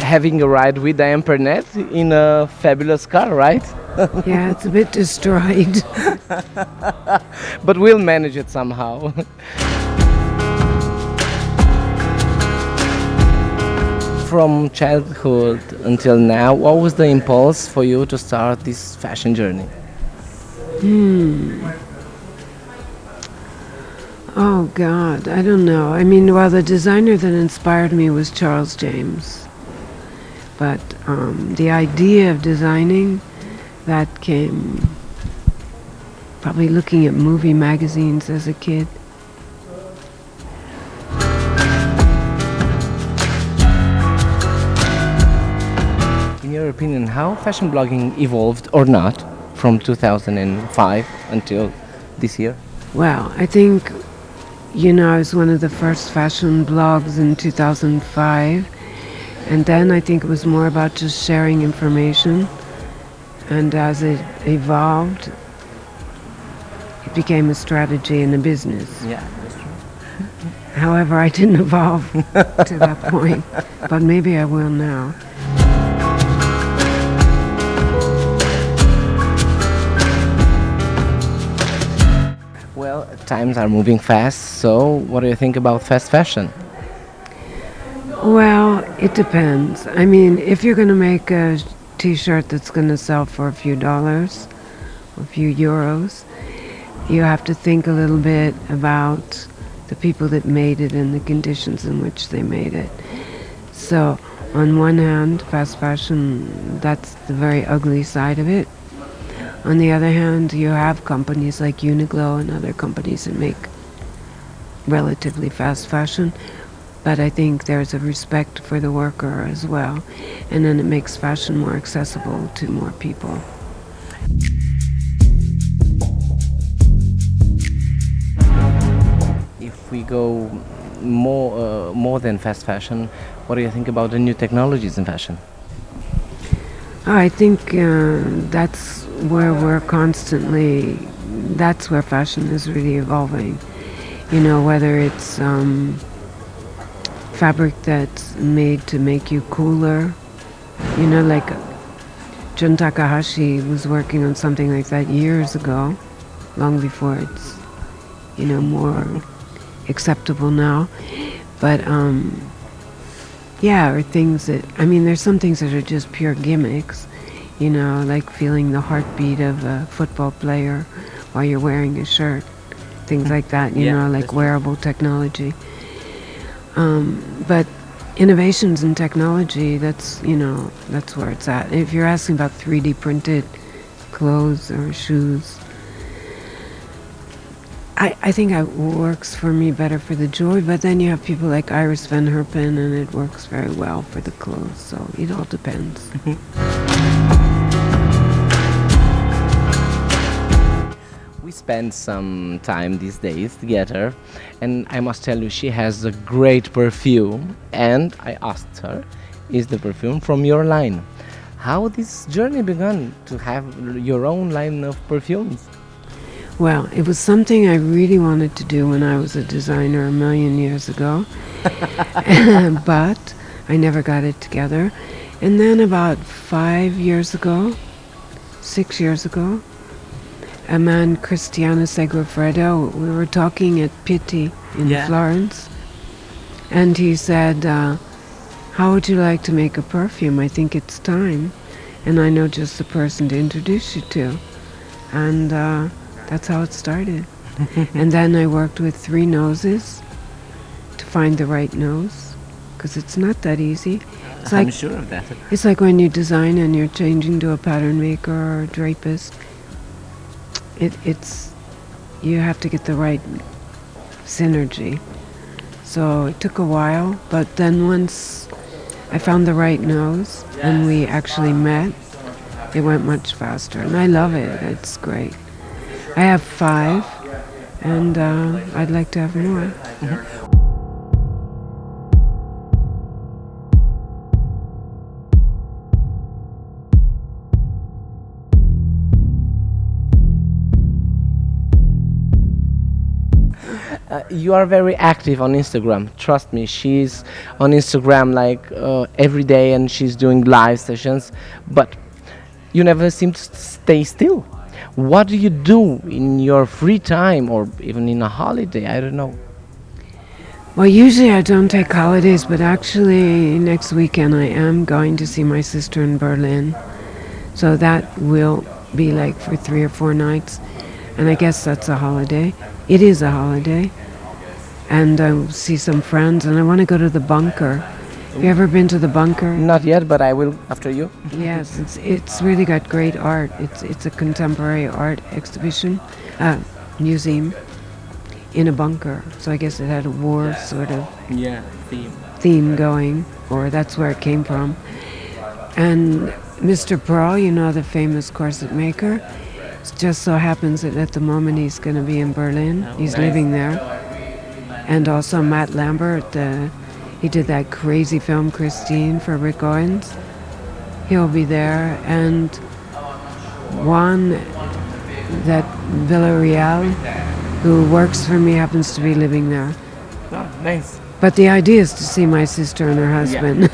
having a ride with Diane Pernet in a fabulous car, right? Yeah, it's a bit destroyed. But we'll manage it somehow. From childhood until now, what was the impulse for you to start this fashion journey? Oh God, I don't know. I mean, well, the designer that inspired me was Charles James. But the idea of designing, that came probably looking at movie magazines as a kid. In your opinion, how fashion blogging evolved or not from 2005 until this year? Well, I think, I was one of the first fashion blogs in 2005. And then I think it was more about just sharing information. And as it evolved, it became a strategy and a business. Yeah, that's true. However, I didn't evolve to that point, but maybe I will now. Well, times are moving fast, so what do you think about fast fashion? Well, it depends. I mean, if you're going to make a t-shirt that's going to sell for a few dollars, or a few euros, you have to think a little bit about the people that made it and the conditions in which they made it. So, on one hand, fast fashion, that's the very ugly side of it. On the other hand, you have companies like Uniqlo and other companies that make relatively fast fashion, but I think there's a respect for the worker as well, and then it makes fashion more accessible to more people. If we go more than fast fashion, what do you think about the new technologies in fashion? I think that's where that's where fashion is really evolving. Whether it's fabric that's made to make you cooler, like Jun Takahashi was working on something like that years ago, long before it's, more acceptable now. But or things that, there's some things that are just pure gimmicks, like feeling the heartbeat of a football player while you're wearing a shirt, things like that, like wearable technology. But innovations in technology, that's where it's at. If you're asking about 3D printed clothes or shoes, I think it works for me better for the jewelry, but then you have people like Iris Van Herpen, and it works very well for the clothes, so it all depends. We spend some time these days together, and I must tell you, she has a great perfume, and I asked her, is the perfume from your line? How this journey began to have your own line of perfumes? Well, it was something I really wanted to do when I was a designer a million years ago, but I never got it together. And then about 6 years ago, a man, Cristiano Segafredo, we were talking at Pitti in Florence, and he said, how would you like to make a perfume? I think it's time. And I know just the person to introduce you to. And that's how it started. And then I worked with 3 noses to find the right nose, because it's not that easy. I'm sure of that. It's like when you design and you're changing to a pattern maker or a drapist. You have to get the right synergy. So it took a while, but then once I found the right nose and we actually met, it went much faster. And I love it. It's great. I have 5, and I'd like to have more. You are very active on Instagram. Trust me, she's on Instagram like every day, and she's doing live sessions. But you never seem to stay still. What do you do in your free time, or even in a holiday? I don't know. Well, usually I don't take holidays, but actually next weekend I am going to see my sister in Berlin. So that will be like for 3 or 4 nights. And I guess that's a holiday. It is a holiday. And I'll see some friends, and I want to go to the bunker. Have you ever been to the bunker? Not yet, but I will after you. Yes, it's really got great art. It's a contemporary art exhibition, museum in a bunker. So I guess it had a war sort of Yeah, theme going, or that's where it came from. And Mr. Pearl, you know, the famous corset maker, it just so happens that at the moment he's going to be in Berlin. He's living there. And also Matt Lambert, he did that crazy film Christine for Rick Owens. He'll be there. And Juan, that Villarreal, who works for me, happens to be living there. Oh, nice. But the idea is to see my sister and her husband.